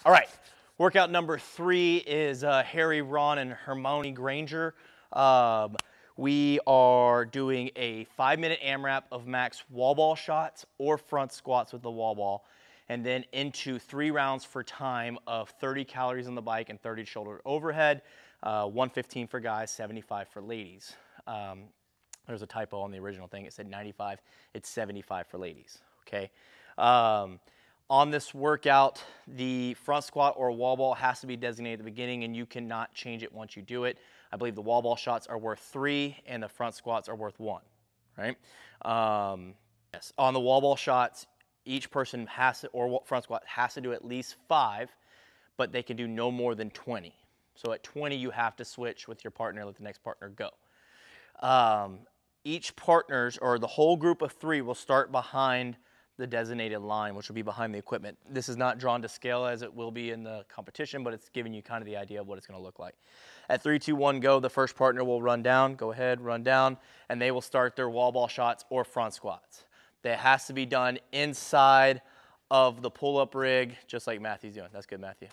All right, workout number 3 is Harry, Ron, and Hermonie Granger. We are doing a 5-minute AMRAP of max wall ball shots or front squats with the wall ball, and then into 3 rounds for time of 30 calories on the bike and 30 shoulder overhead, 115 for guys, 75 for ladies. There's a typo on the original thing. It said 95. It's 75 for ladies, okay? On this workout, the front squat or wall ball has to be designated at the beginning, and you cannot change it once you do it. I believe the wall ball shots are worth 3 and the front squats are worth 1, right? Yes. On the wall ball shots, each person has to, or front squat has to do at least 5, but they can do no more than 20. So at 20, you have to switch with your partner, let the next partner go. Each partners, or the whole group of 3, will start behind the designated line, which will be behind the equipment. This is not drawn to scale as it will be in the competition, but it's giving you kind of the idea of what it's going to look like. At 3, 2, 1, go, the first partner will run down, go ahead, run down, and they will start their wall ball shots or front squats. That has to be done inside of the pull-up rig, just like Matthew's doing. That's good, Matthew.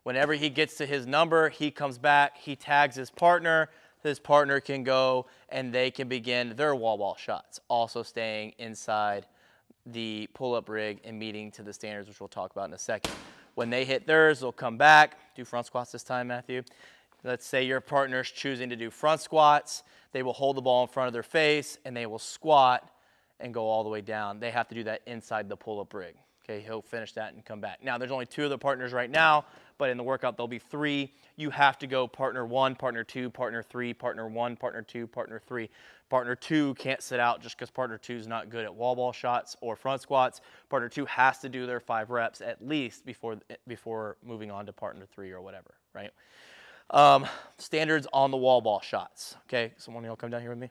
Whenever he gets to his number, he comes back, he tags his partner can go, and they can begin their wall ball shots, also staying inside the pull-up rig and meeting to the standards, which we'll talk about in a second. When they hit theirs, they'll come back, do front squats this time, Matthew. Let's say your partner's choosing to do front squats. They will hold the ball in front of their face, and they will squat and go all the way down. They have to do that inside the pull-up rig. Okay, he'll finish that and come back. Now, there's only 2 of the partners right now, but in the workout, there'll be 3. You have to go partner 1, partner 2, partner 3, partner 1, partner 2, partner 3. Partner 2 can't sit out just because partner 2 is not good at wall ball shots or front squats. Partner 2 has to do their 5 reps at least before moving on to partner 3 or whatever, right? Standards on the wall ball shots. Okay, someone of y'all come down here with me.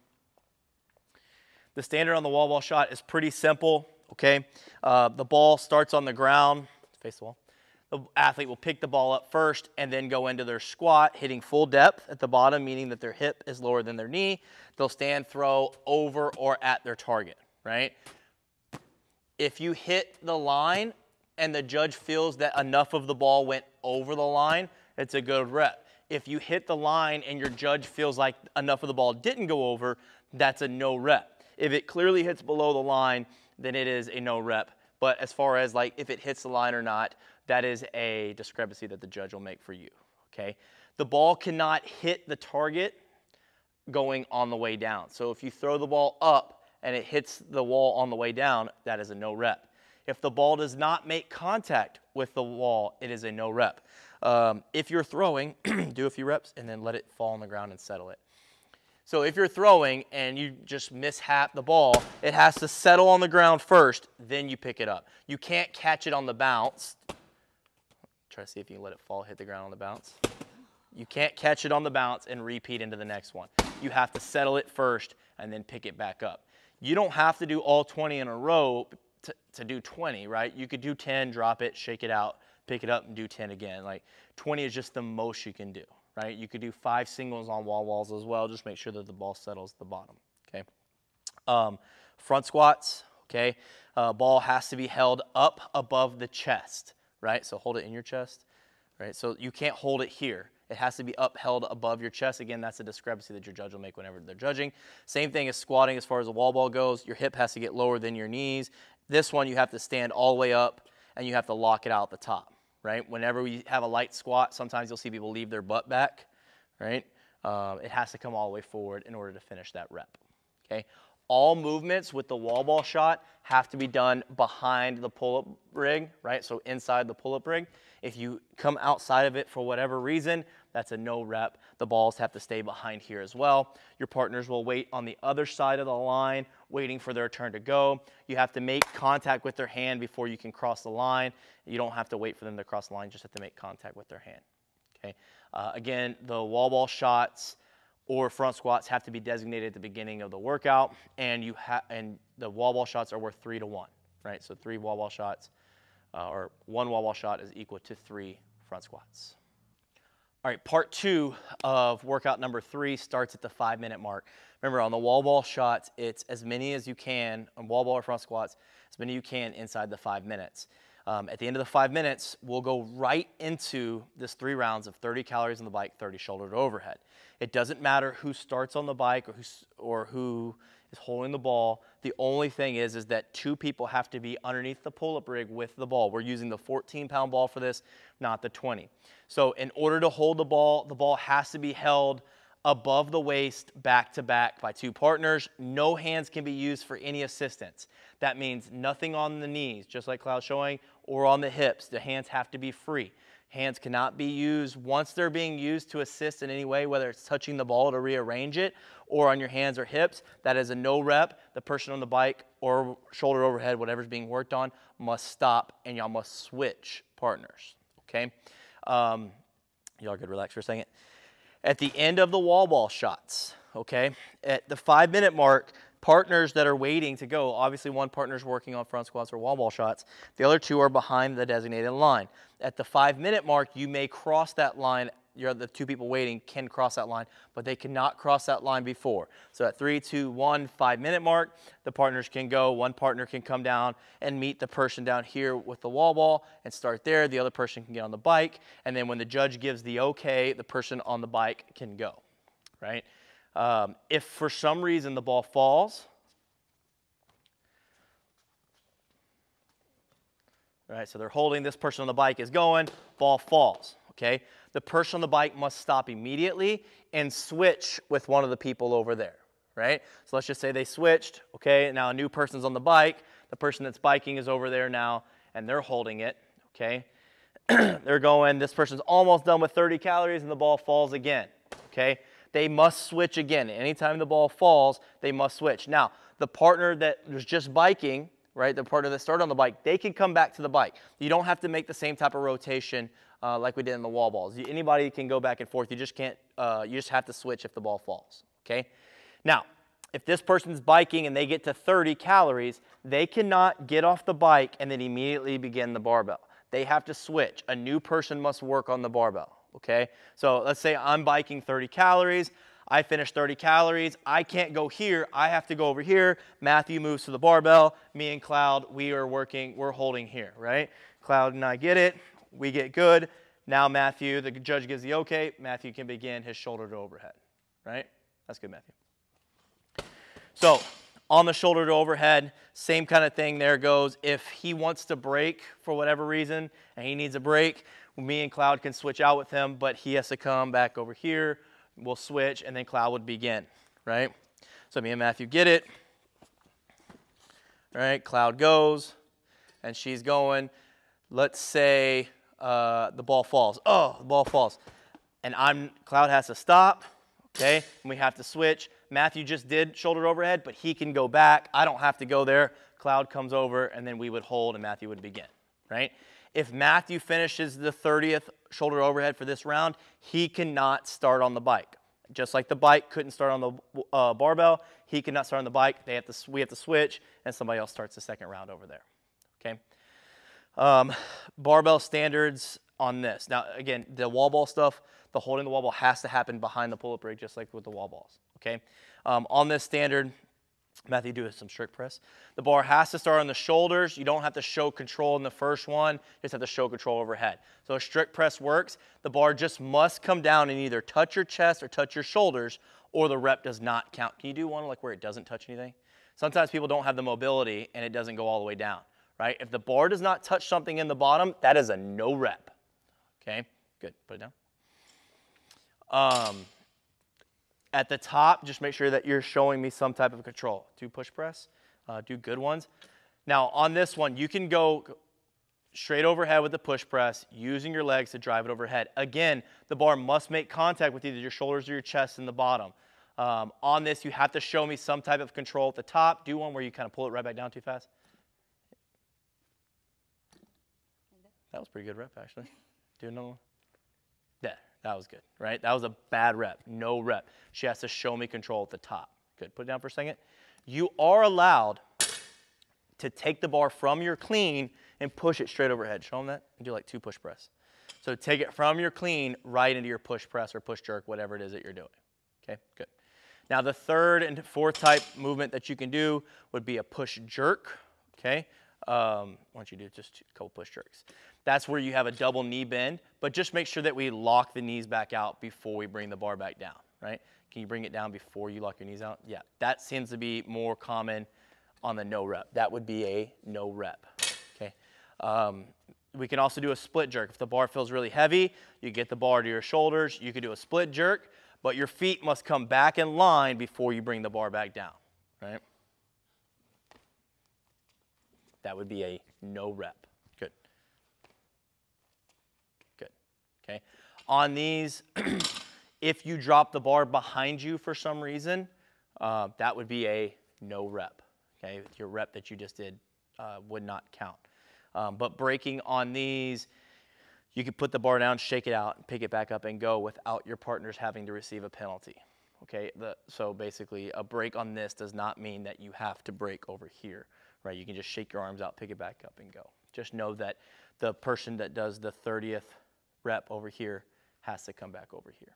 The standard on the wall ball shot is pretty simple, okay? The ball starts on the ground, face the wall. The athlete will pick the ball up first and then go into their squat, hitting full depth at the bottom, meaning that their hip is lower than their knee. They'll stand, throw over or at their target, right? If you hit the line and the judge feels that enough of the ball went over the line, it's a good rep. If you hit the line and your judge feels like enough of the ball didn't go over, that's a no rep. If it clearly hits below the line, then it is a no rep. But as far as like if it hits the line or not, that is a discrepancy that the judge will make for you, okay? The ball cannot hit the target going on the way down. So if you throw the ball up and it hits the wall on the way down, that is a no rep. If the ball does not make contact with the wall, it is a no rep. If you're throwing, do a few reps and then let it fall on the ground and settle it. So if you're throwing and you just mishap the ball, it has to settle on the ground first, then you pick it up. You can't catch it on the bounce. Try to see if you can let it fall, hit the ground on the bounce. You can't catch it on the bounce and repeat into the next one. You have to settle it first and then pick it back up. You don't have to do all 20 in a row to do 20, right? You could do 10, drop it, shake it out, pick it up, and do 10 again. Like 20 is just the most you can do, right? You could do 5 singles on wall balls as well. Just make sure that the ball settles at the bottom, okay? Front squats, okay? Ball has to be held up above the chest, right? So hold it in your chest, right? So you can't hold it here. It has to be upheld above your chest. Again, that's a discrepancy that your judge will make whenever they're judging. Same thing as squatting as far as the wall ball goes. Your hip has to get lower than your knees. This one, you have to stand all the way up, and you have to lock it out at the top, right? Whenever we have a light squat, sometimes you'll see people leave their butt back, right? It has to come all the way forward in order to finish that rep, okay? All movements with the wall ball shot have to be done behind the pull-up rig, right? So inside the pull-up rig. If you come outside of it for whatever reason, that's a no rep. The balls have to stay behind here as well. Your partners will wait on the other side of the line, waiting for their turn to go. You have to make contact with their hand before you can cross the line. You don't have to wait for them to cross the line, just have to make contact with their hand, okay? Again, the wall ball shots or front squats have to be designated at the beginning of the workout, and the wall ball shots are worth 3 to 1, right? So 3 wall ball shots, or 1 wall ball shot is equal to 3 front squats. All right, part 2 of workout number 3 starts at the 5-minute mark. Remember, on the wall ball shots, it's as many as you can, on wall ball or front squats, as many as you can inside the 5 minutes. At the end of the 5 minutes, we'll go right into this 3 rounds of 30 calories on the bike, 30 shoulder to overhead. It doesn't matter who starts on the bike or who is holding the ball. The only thing is that 2 people have to be underneath the pull-up rig with the ball. We're using the 14-pound ball for this, not the 20. So in order to hold the ball has to be held above the waist, back to back by 2 partners. No hands can be used for any assistance. That means nothing on the knees, just like Cloud's showing, or on the hips. The hands have to be free. Hands cannot be used once they're being used to assist in any way, whether it's touching the ball to rearrange it or on your hands or hips. That is a no rep. The person on the bike or shoulder overhead, whatever's being worked on, must stop, and y'all must switch partners, okay? Y'all could relax for a second. At the end of the wall ball shots, okay, at the 5-minute mark, partners that are waiting to go, obviously one partner's working on front squats or wall ball shots. The other 2 are behind the designated line. At the 5-minute mark, you may cross that line. The 2 people waiting can cross that line, but they cannot cross that line before. So at 3, 2, 1, 5-minute mark, the partners can go. One partner can come down and meet the person down here with the wall ball and start there. The other person can get on the bike. And then when the judge gives the okay, the person on the bike can go, right? If for some reason the ball falls, right, so they're holding, this person on the bike is going, ball falls, okay? The person on the bike must stop immediately and switch with one of the people over there, right? So let's just say they switched, okay? Now a new person's on the bike. The person that's biking is over there now, and they're holding it, okay? They're going, this person's almost done with 30 calories, and the ball falls again, okay? They must switch again. Anytime the ball falls, they must switch. Now, the partner that was just biking, right, the partner that started on the bike, they can come back to the bike. You don't have to make the same type of rotation like we did in the wall balls. Anybody can go back and forth. You just can't, you just have to switch if the ball falls, okay? Now, if this person's biking and they get to 30 calories, they cannot get off the bike and then immediately begin the barbell. They have to switch. A new person must work on the barbell, okay? So let's say I'm biking 30 calories. I finish 30 calories. I can't go here. I have to go over here. Matthew moves to the barbell. Me and Cloud, we are working, we're holding here, right? Cloud and I get it. We get good. Now Matthew, the judge gives the okay. Matthew can begin his shoulder to overhead, right? That's good, Matthew. So on the shoulder to overhead, same kind of thing there goes. If he wants to break for whatever reason and he needs a break, me and Cloud can switch out with him, but he has to come back over here. We'll switch, and then Cloud would begin, right? So me and Matthew get it, right? Cloud goes, and she's going. Let's say the ball falls. Oh, the ball falls. And Cloud has to stop, okay? And we have to switch. Matthew just did shoulder overhead, but he can go back. I don't have to go there. Cloud comes over, and then we would hold, and Matthew would begin, right? If Matthew finishes the 30th shoulder overhead for this round, he cannot start on the bike. Just like the bike couldn't start on the barbell, he cannot start on the bike. We have to switch, and somebody else starts the second round over there, okay? Barbell standards on this. Now, again, the wall ball stuff, the holding the wall ball has to happen behind the pull-up rig, just like with the wall balls, okay? On this standard, Matthew, do some strict press. The bar has to start on the shoulders. You don't have to show control in the first one. You just have to show control overhead. So a strict press works. The bar just must come down and either touch your chest or touch your shoulders, or the rep does not count. Can you do one like where it doesn't touch anything? Sometimes people don't have the mobility and it doesn't go all the way down, right? If the bar does not touch something in the bottom, that is a no rep, okay? Good, put it down. At the top, just make sure that you're showing me some type of control. Do push press, do good ones. Now on this one, you can go straight overhead with the push press, using your legs to drive it overhead. Again, the bar must make contact with either your shoulders or your chest in the bottom. On this, you have to show me some type of control at the top. Do one where you kind of pull it right back down too fast. That was a pretty good rep, actually. Do another one. There. That was good, right? That was a bad rep, no rep. She has to show me control at the top. Good, put it down for a second. You are allowed to take the bar from your clean and push it straight overhead. Show them that and do like 2 push press. So take it from your clean right into your push press or push jerk, whatever it is that you're doing. Okay, good. Now the third and fourth type movement that you can do would be a push jerk, okay? Once you do just a couple push jerks. That's where you have a double knee bend, but just make sure that we lock the knees back out before we bring the bar back down, right? Can you bring it down before you lock your knees out? Yeah, that seems to be more common on the no rep. That would be a no rep, okay? We can also do a split jerk. If the bar feels really heavy, you get the bar to your shoulders, you could do a split jerk, but your feet must come back in line before you bring the bar back down, right? That would be a no rep. Good. Good. Okay. On these, if you drop the bar behind you for some reason, that would be a no rep. Okay. Your rep that you just did would not count. But breaking on these, you could put the bar down, shake it out, pick it back up, and go without your partners having to receive a penalty. Okay. So basically, a break on this does not mean that you have to break over here. Right, you can just shake your arms out, pick it back up, and go. Just know that the person that does the 30th rep over here has to come back over here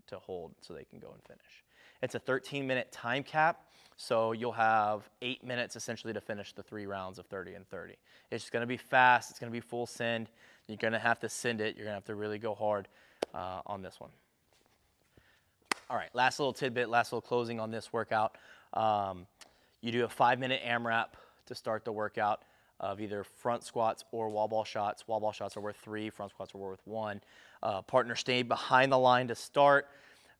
to hold so they can go and finish. It's a 13-minute time cap, so you'll have 8 minutes essentially to finish the 3 rounds of 30 and 30. It's going to be fast. It's going to be full send. You're going to have to send it. You're going to have to really go hard on this one. All right, last little tidbit, last little closing on this workout. You do a 5-minute AMRAP to start the workout of either front squats or wall ball shots. Wall ball shots are worth 3, front squats are worth 1. Partner stay behind the line to start.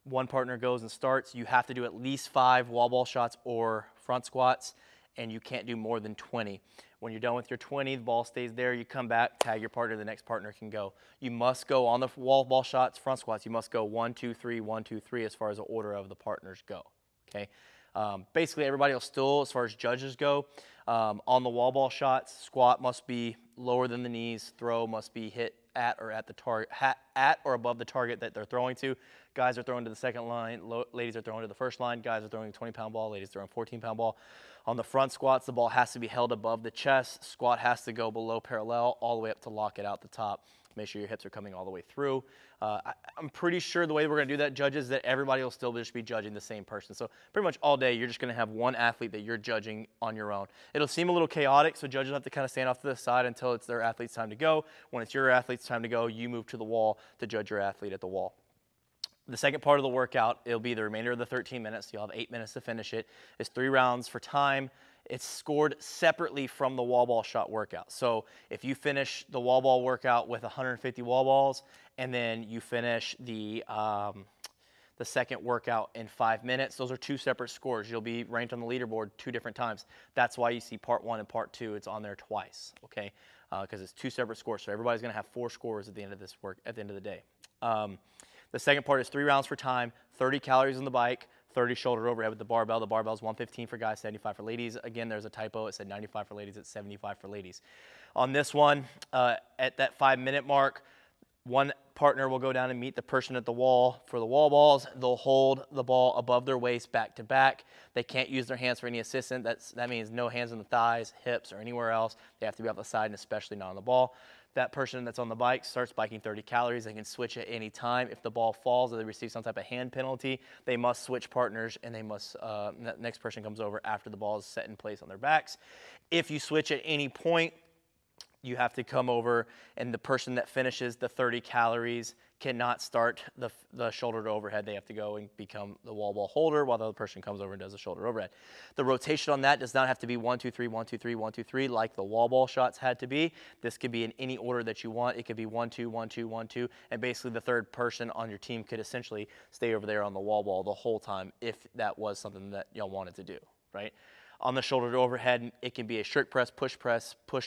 One partner goes and starts. You have to do at least 5 wall ball shots or front squats, and you can't do more than 20. When you're done with your 20, the ball stays there. You come back, tag your partner, the next partner can go. You must go on the wall ball shots, front squats. You must go 1, 2, 3, 1, 2, 3 as far as the order of the partners go, okay? Basically, everybody will still, as far as judges go, on the wall ball shots, squat must be lower than the knees, throw must be hit at or at the target, at or above the target that they're throwing to. Guys are throwing to the second line, ladies are throwing to the first line. Guys are throwing a 20-pound ball, ladies throwing a 14-pound ball. On the front squats, the ball has to be held above the chest. Squat has to go below parallel all the way up to lock it out the top. Make sure your hips are coming all the way through. I'm pretty sure the way we're going to do that, judges, that everybody will still just be judging the same person. So pretty much all day, you're just going to have one athlete that you're judging on your own. It'll seem a little chaotic, so judges have to kind of stand off to the side until it's their athlete's time to go. When it's your athlete's time to go, you move to the wall to judge your athlete at the wall. The second part of the workout, it'll be the remainder of the 13 minutes. You'll have 8 minutes to finish it. It's 3 rounds for time. It's scored separately from the wall ball shot workout. So if you finish the wall ball workout with 150 wall balls, and then you finish the second workout in 5 minutes, those are 2 separate scores. You'll be ranked on the leaderboard 2 different times. That's why you see part 1 and part 2. It's on there twice, okay? Because it's 2 separate scores. So everybody's going to have 4 scores at the end of this work at the end of the day. The second part is 3 rounds for time, 30 calories on the bike, 30 shoulder overhead with the barbell. The barbell is 115 for guys, 75 for ladies. Again, there's a typo. It said 95 for ladies. It's 75 for ladies. On this one, at that 5-minute mark, one partner will go down and meet the person at the wall for the wall balls. They'll hold the ball above their waist back to back. They can't use their hands for any assistance. That means no hands on the thighs, hips, or anywhere else. They have to be off the side and especially not on the ball. That person that's on the bike starts biking 30 calories. They can switch at any time. If the ball falls or they receive some type of hand penalty, they must switch partners, and they must, the next person comes over after the ball is set in place on their backs. If you switch at any point, you have to come over, and the person that finishes the 30 calories cannot start the shoulder to overhead. They have to go and become the wall ball holder while the other person comes over and does the shoulder overhead. The rotation on that does not have to be 1, 2, 3, 1, 2, 3, 1, 2, 3 like the wall ball shots had to be. This could be in any order that you want. It could be 1, 2, 1, 2, 1, 2, and basically the third person on your team could essentially stay over there on the wall ball the whole time if that was something that y'all wanted to do, right? On the shoulder to overhead, it can be a shirk press, push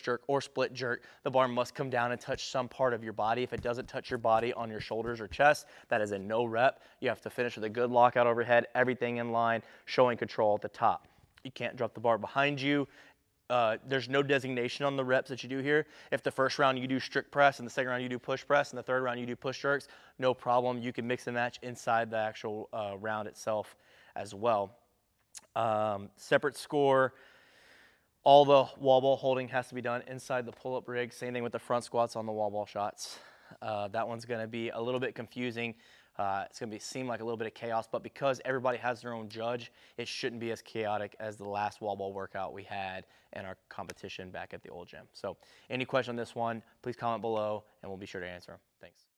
jerk, or split jerk. The bar must come down and touch some part of your body. If it doesn't touch your body on your shoulders or chest, that is a no rep. You have to finish with a good lockout overhead, everything in line, showing control at the top. You can't drop the bar behind you. There's no designation on the reps that you do here. If the first round you do strict press and the second round you do push press and the third round you do push jerks, no problem. You can mix and match inside the actual round itself as well. Separate score. All the wall ball holding has to be done inside the pull-up rig. Same thing with the front squats on the wall ball shots. That one's going to be a little bit confusing It's going to seem like a little bit of chaos, but because everybody has their own judge, it shouldn't be as chaotic as the last wall ball workout we had in our competition back at the old gym. So any question on this one, please comment below, and we'll be sure to answer them. Thanks.